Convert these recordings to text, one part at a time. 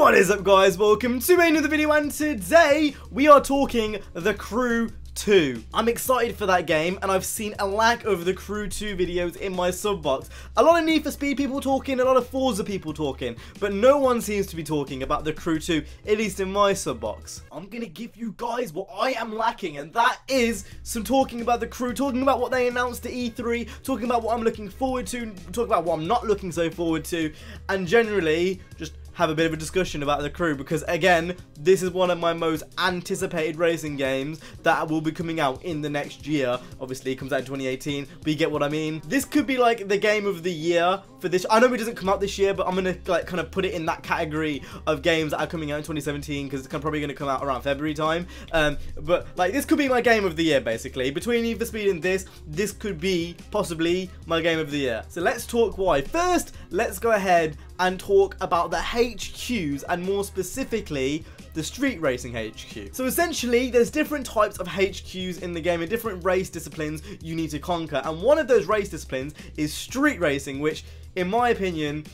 What is up, guys? Welcome to another video, and today we are talking The Crew 2. I'm excited for that game, and I've seen a lack of the Crew 2 videos in my sub box. A lot of Need for Speed people talking, a lot of Forza people talking, but no one seems to be talking about the Crew 2, at least in my sub box. I'm gonna give you guys what I am lacking, and that is some talking about the Crew, talking about what they announced at E3, talking about what I'm looking forward to, talking about what I'm not looking so forward to, and generally just have a bit of a discussion about the Crew, because again, this is one of my most anticipated racing games that will be coming out in the next year. Obviously it comes out in 2018, but you get what I mean. This could be like the game of the year for this. I know it doesn't come out this year, but I'm gonna like kind of put it in that category of games that are coming out in 2017, because it's probably gonna come out around February time. But like, this could be my game of the year basically. Between Need for Speed and this could be possibly my game of the year. So let's talk why. First, let's go ahead and talk about the HQs, and more specifically the street racing HQ. So essentially there's different types of HQs in the game and different race disciplines you need to conquer, and one of those race disciplines is street racing, which in my opinion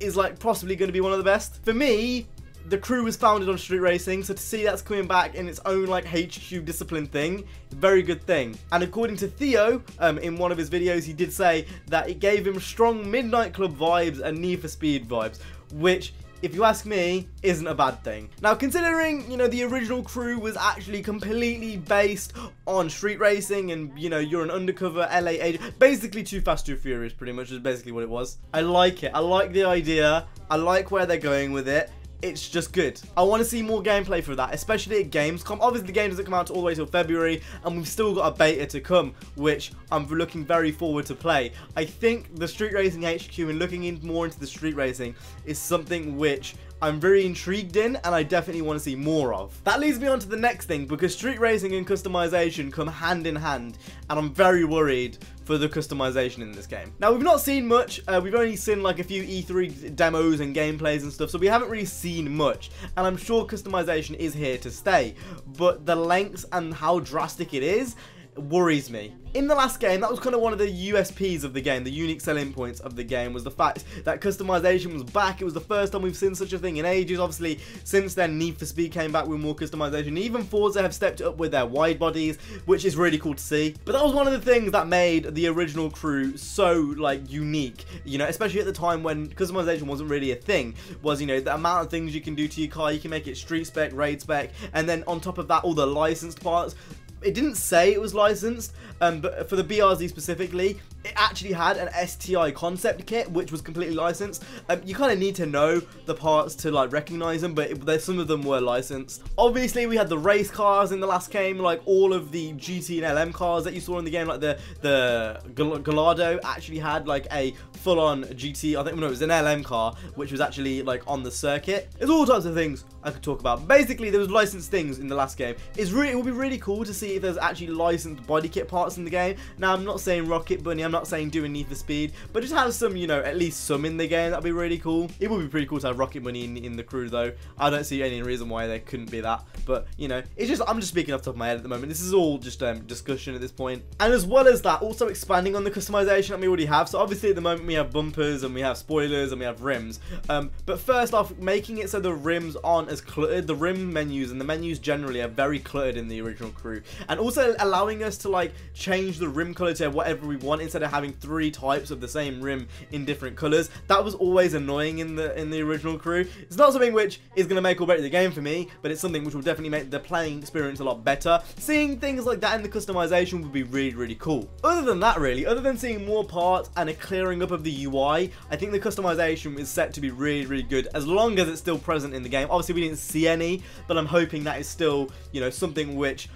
is like possibly going to be one of the best. For me, the Crew was founded on street racing, so to see that's coming back in its own like HQ discipline thing, very good thing. And according to Theo, in one of his videos, he did say that it gave him strong Midnight Club vibes and Need for Speed vibes, which, if you ask me, isn't a bad thing. Now, considering, you know, the original Crew was actually completely based on street racing, and, you know, you're an undercover LA agent, basically Too Fast, Too Furious, pretty much is basically what it was. I like it. I like the idea. I like where they're going with it. It's just good. I want to see more gameplay for that, especially at Gamescom. Obviously, the game doesn't come out all the way till February, and we've still got a beta to come, which I'm looking very forward to play. I think the Street Racing HQ and looking more into the street racing is something which I'm very intrigued in, and I definitely want to see more of. That leads me on to the next thing, because street racing and customization come hand in hand, and I'm very worried for the customization in this game. Now, we've not seen much. We've only seen like a few E3 demos and gameplays and stuff, so we haven't really seen much, and I'm sure customization is here to stay, but the lengths and how drastic it is worries me. In the last game, that was kind of one of the USPs of the game, the unique selling points of the game, was the fact that customization was back. It was the first time we've seen such a thing in ages. Obviously, since then, Need for Speed came back with more customization. Even Forza have stepped up with their wide bodies, which is really cool to see. But that was one of the things that made the original Crew so, like, unique, you know, especially at the time when customization wasn't really a thing, was, you know, the amount of things you can do to your car. You can make it street spec, raid spec, and then on top of that, all the licensed parts. It didn't say it was licensed, but for the BRZ specifically, it actually had an STI concept kit, which was completely licensed. You kind of need to know the parts to like recognize them, but some of them were licensed. Obviously, we had the race cars in the last game, like all of the GT and LM cars that you saw in the game, like the Gallardo actually had like a full-on GT. I think no, it was an LM car, which was actually like on the circuit. There's all types of things I could talk about. Basically, there was licensed things in the last game. It would be really cool to see if there's actually licensed body kit parts in the game. Now, I'm not saying Rocket Bunny, I'm not saying doing Need for Speed, but just have some, you know, at least some in the game. That'd be really cool. It would be pretty cool to have Rocket Bunny in the Crew, though. I don't see any reason why there couldn't be that, but, you know, it's just, I'm just speaking off the top of my head at the moment. This is all just discussion at this point. And as well as that, also expanding on the customization that we already have. So obviously at the moment we have bumpers and we have spoilers and we have rims, but first off, making it so the rims aren't as cluttered. The rim menus and the menus generally are very cluttered in the original Crew, and also allowing us to like change the rim color to whatever we want instead of having 3 types of the same rim in different colors. That was always annoying in the original Crew. It's not something which is going to make or break the game for me, but it's something which will definitely make the playing experience a lot better. Seeing things like that in the customization would be really, really cool. Other than that, really, other than seeing more parts and a clearing up of the UI, I think the customization is set to be really, really good, as long as it's still present in the game. Obviously, we didn't see any, but I'm hoping that is still, you know, something which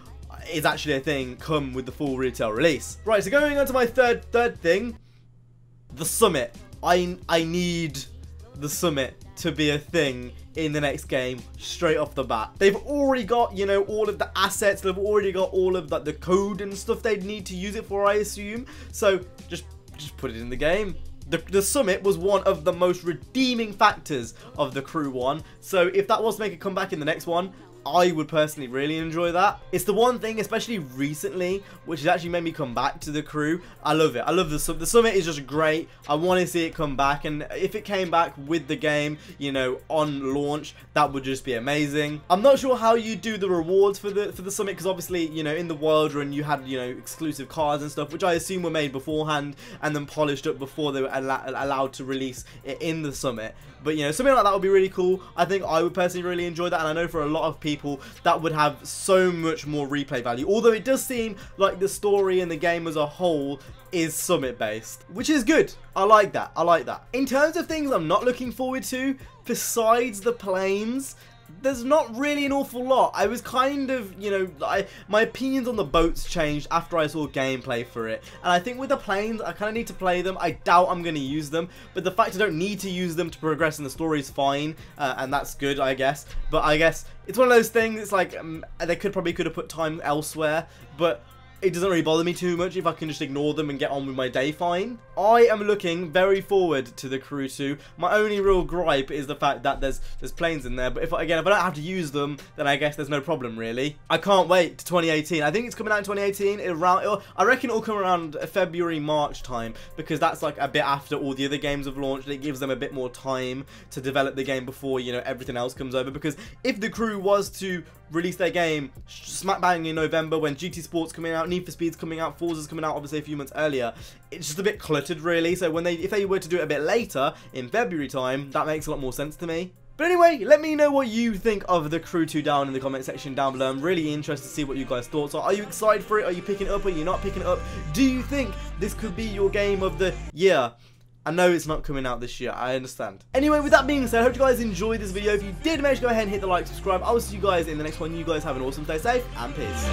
is actually a thing come with the full retail release. Right, so going on to my third thing, the summit. I need the summit to be a thing in the next game straight off the bat. They've already got, you know, all of the assets. They've already got all of the code and stuff they'd need to use it for, I assume. So just put it in the game. The summit was one of the most redeeming factors of the Crew 1. So if that was to make a comeback in the next one, I would personally really enjoy that. It's the one thing, especially recently, which has actually made me come back to the crew. I love it. I love the summit is just great. I want to see it come back, and if it came back with the game, you know, on launch, that would just be amazing. I'm not sure how you do the rewards for the summit, because obviously, you know, in the Wild Run you had, you know, exclusive cards and stuff, which I assume were made beforehand and then polished up before they were allowed to release it in the summit. But, you know, something like that would be really cool. I think I would personally really enjoy that, and I know for a lot of people that would have so much more replay value. Although it does seem like the story and the game as a whole is summit based, which is good. I like that. I like that. In terms of things I'm not looking forward to, besides the planes, there's not really an awful lot. I was kind of, you know, my opinions on the boats changed after I saw gameplay for it. And I think with the planes, I kind of need to play them. I doubt I'm going to use them. But the fact I don't need to use them to progress in the story is fine. And that's good, I guess. But I guess it's one of those things, it's like, they probably could have put time elsewhere. But it doesn't really bother me too much if I can just ignore them and get on with my day fine. I am looking very forward to the Crew 2. My only real gripe is the fact that there's planes in there, but if I don't have to use them, then I guess there's no problem really. I can't wait to 2018. I think it's coming out in 2018. I reckon it'll come around February, March time, because that's like a bit after all the other games have launched. It gives them a bit more time to develop the game before, you know, everything else comes over. Because if the Crew was to release their game smack bang in November when GT Sport's coming out, Need for Speed's coming out, Forza's coming out obviously a few months earlier, it's just a bit cluttered really. So if they were to do it a bit later in February time, that makes a lot more sense to me. But anyway, let me know what you think of the Crew 2 down in the comment section down below. I'm really interested to see what you guys' thoughts are. Are you excited for it? Are you picking it up? Are you not picking it up? Do you think this could be your game of the year? I know it's not coming out this year, I understand. Anyway, with that being said, I hope you guys enjoyed this video. If you did, make sure to go ahead and hit the like, subscribe. I will see you guys in the next one. You guys have an awesome day, safe, and peace.